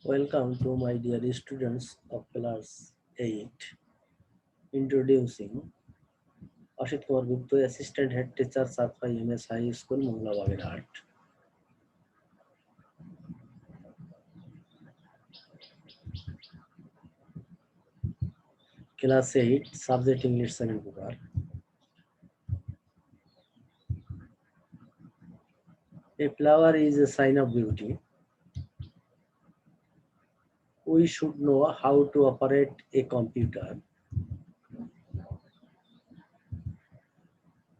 Welcome to my dear students of class 8. Introducing Ashit Kumar Gupta, Assistant Head Teacher, Safa MS High School, Mongla Bagherhat. Class 8, Subject English Second Paper. A flower is a sign of beauty. We should know how to operate a computer.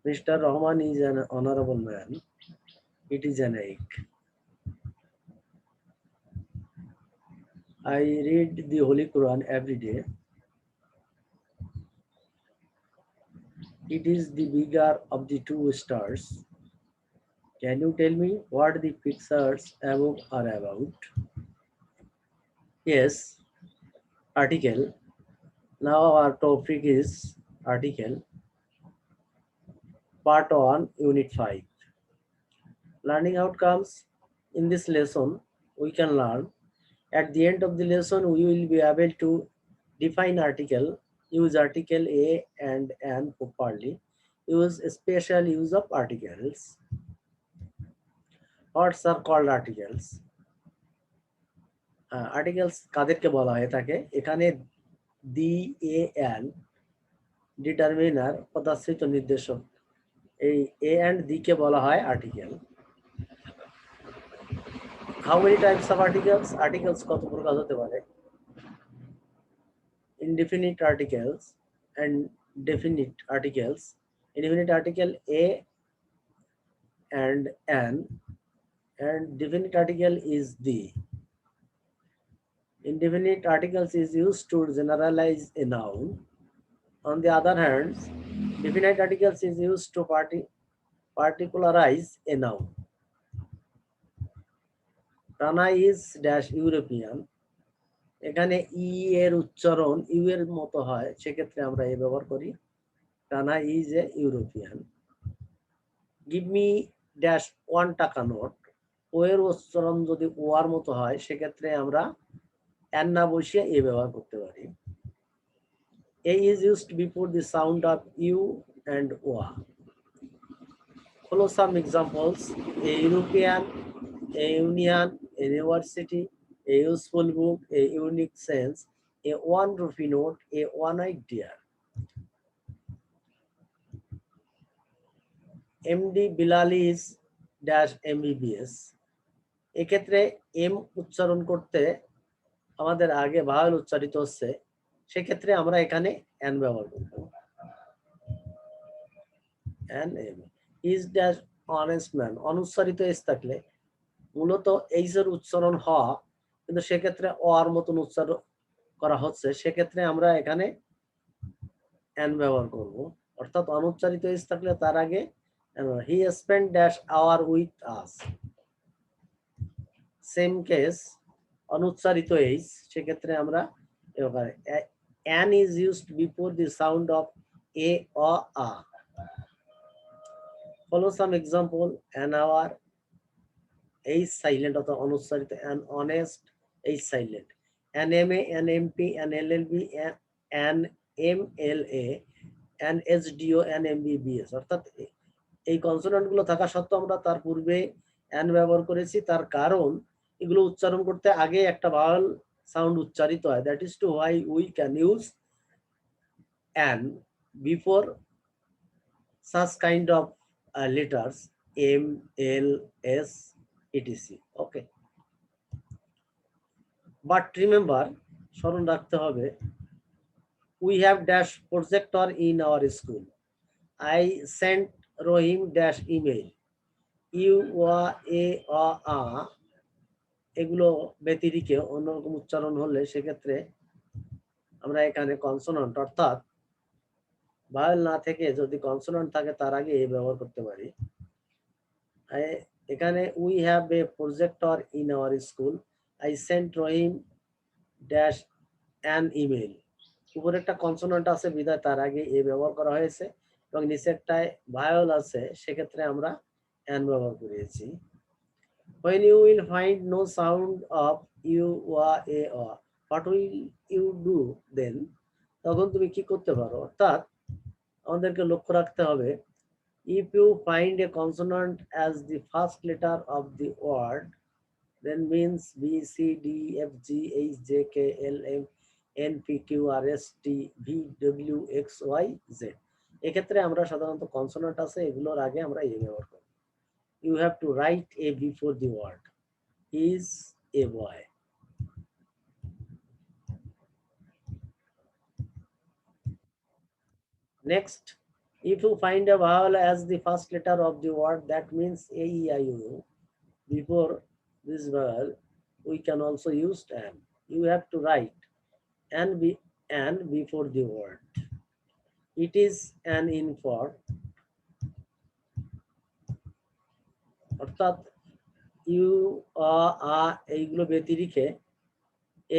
Mr. Rahman is an honorable man. It is an egg. I read the Holy Quran every day. It is the bigger of the two stars. Can you tell me what the pictures above are about? Yes, article. Now our topic is article. Part 1, Unit 5. Learning outcomes. In this lesson, we can learn. At the end of the lesson, we will be able to define article, use article a and an properly, use special use of articles. What are called articles? Articles কাদেরকে বলা হয় থাকে এখানে দি A N determiner পদাশ্রিত নির্দেশক এই এ and the কে বলা হয় article how many types of articles articles কত প্রকার হতে পারে indefinite articles and definite articles indefinite article a and an and definite article is the indefinite articles is used to generalize a noun. On the other hand, definite articles is used to particularize a noun. Rana is dash European. এখানে ই এর উচ্চারণ you এর মতো হয় সেক্ষেত্রে আমরা এ ব্যবহার করি Rana is a European give me dash 1 টাকা নোট ও এর উচ্চারণ যদি ও আর মতো হয় সেক্ষেত্রে আমরা এন না বসিয়ে এ ব্যবহার করতে পারি A is used before the sound of U and OA. Follow some examples. A European, a union, a university, a useful book, a unique sense, a 1 rupee note, a one idea. MD Bilali is dash MBBS. এক্ষেত্রে M উচ্চারণ করতে আমাদের আগে vowel উচ্চারিত হচ্ছে সেক্ষেত্রে আমরা এখানে এন ব্যবহার করব an M is dash honest man অনুচ্চারিত এস থাকলে মূলত এইচ এর উচ্চারণ হ কিন্তু সেক্ষেত্রে অ আর মতন উচ্চারণ করা হচ্ছে সেক্ষেত্রে আমরা এখানে এন ব্যবহার করব অর্থাৎ অনুচ্চারিত এস থাকলে তার আগে he spend dash hour with us same case অনুচ্চারিত এইচ সেক্ষেত্রে আমরা an is used before the sound of A অ আ follow some example an hour H silent অথবা অনুচ্চারিত an honest H silent an MA an MP an LLB an MLA an SDO an MBBS অর্থাৎ এই consonant গুলো থাকা সত্ত্বেও আমরা তার পূর্বে an ব্যবহার করেছি তার কারণ এগুলো উচ্চারণ করতে আগে একটা ভাওয়েল সাউন্ড উচ্চারিত হয় that is to why we can use an before such kind of letters M, L, S, etc. Okay. But remember, স্মরণ রাখতে হবে, we have dash projector in our school. I sent Rohim dash email. U, A, A, এগুলো ব্যতিরিকে অন্যরকম উচ্চারণ হলে সেক্ষেত্রে আমরা এখানে কনসোনেন্ট অর্থাৎ ভাওয়েল না থেকে যদি কনসোনেন্ট থাকে তার আগে এ ব্যবহার করতে পারি এখানে we have a projector in our school I sent Rahim dash an email উপরে একটা কনসোনেন্ট আছে বিধায় তার আগে এ ব্যবহার করা হয়েছে এবং নিচেরটায় ভায়োল আছে সেক্ষেত্রে আমরা অ্যান ব্যবহার করেছি When you will find no sound of u, wa, a, or, what will you do then? তখন তুমি কি করতে পারো? অর্থাৎ আমাদেরকে লক্ষ্য রাখতে হবে, if you find a consonant as the first letter of the word, then means B, C, D, F, G, H, J, K, L, M, N, P, Q, R, S, T, V, W, X, Y, Z. এক্ষেত্রে আমরা সাধারণত consonant আছে এগুলোর আগে আমরা এ ব্যবহার করি। You have to write a before the word. He is a boy. Next, if you find a vowel as the first letter of the word, that means A, E, I, O. Before this vowel, we can also use an. You have to write and before the word. It is an in for, অর্থাৎ you আ এইগুলো ব্যতিরিখে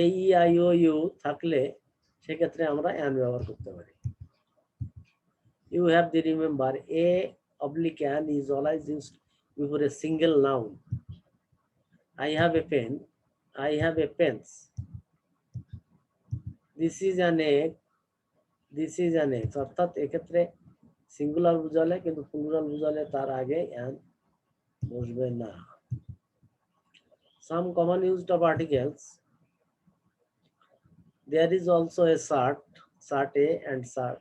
এ E I O you থাকলে সেক্ষেত্রে আমরা an ব্যবহার করতে পারি। You have to remember a oblique an is always used before a single noun. I have a pen, I have a pens. This is an egg, this is an egg. অর্থাৎ এক্ষেত্রে singular বুঝালে কিন্তু plural বুঝালে তার আগে an বসবে না। Some common used of articles. There is also a shirt, shirt A and shirt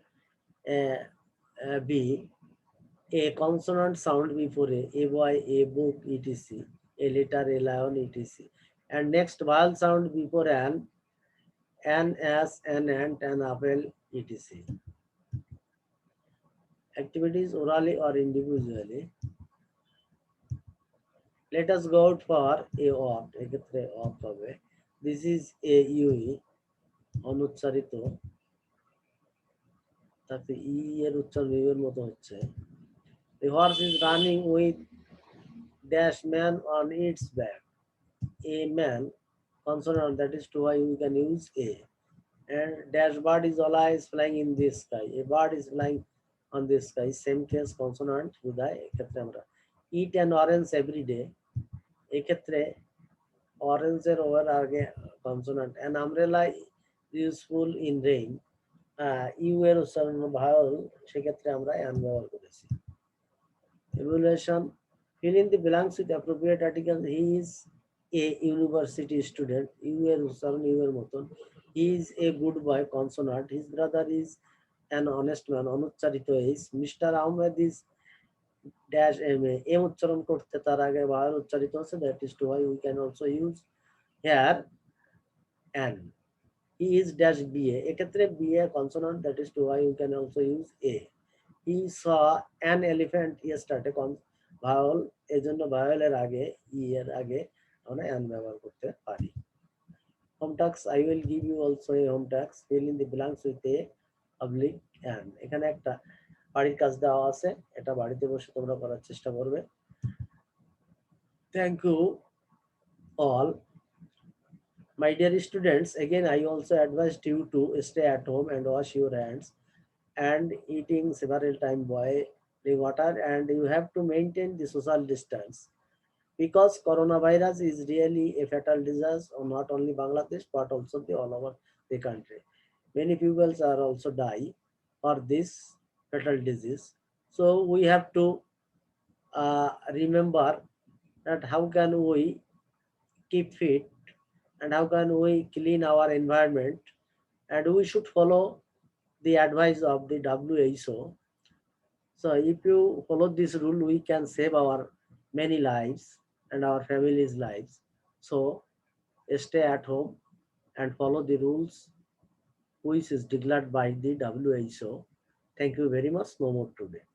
B. A consonant sound before a boy, a book, etc. A letter, a lion, etc. And next vowel sound before an as, an ant, an apple, etc. Activities orally or individually. Let us go out for a opt. এক্ষেত্রে opt হবে. This is a UE অনুচ্চারিত, তাতে ই এর উচ্চারণ you এর মতো হচ্ছে। The horse is running with dash man on its back. A man consonant, that is to why we can use a. And dash bird is always flying in the sky. A bird is flying on the sky. Same case consonant বিদায় এক্ষেত্রে আমরা eat an orange every day. এক্ষেত্রে orange এর ওর আগে consonant. An umbrella useful in rain. U এর উচ্চারণ ভাওয়াল, সেক্ষেত্রে আমরা অ্যান ব্যবহার করেছি। Evaluation. Fill in the blanks with appropriate article. He is a university student. U এর উচ্চারণ ইউ এর মতন। He is a good boy consonant. His brother is an honest man অনুচ্চারিত is. Mr. Ahmed is dash ma. M উচ্চারণ করতে তার আগে ভাওয়াল উচ্চারিত হচ্ছে, that is to why we can also use here an. He is dash ba. এক্ষেত্রে ba consonant, that is to why we can also use a. He saw an elephant yesterday. Bhawal, এই জন্য ভাওয়ালের আগে ই এর আগে আমরা অ্যান ব্যবহার করতে পারি। Home task, I will give you also a home task. Fill in the blanks with a oblique an. এখানে একটা বাড়ির কাজ দেওয়া আছে, এটা বাড়িতে বসে তোমরা করার চেষ্টা করবে। Thank you all. My dear students, again I also advised you to stay at home and wash your hands and eating several times boiling water, and you have to maintain the social distance because coronavirus is really a fatal disease, not only Bangladesh but also all over the country. Many people are also die for this fatal disease. So we have to remember that how can we keep fit and how can we clean our environment, and we should follow the advice of the WHO. So if you follow this rule, we can save our many lives and our families' lives. So stay at home and follow the rules which is declared by the WHO. Thank you very much. No more today.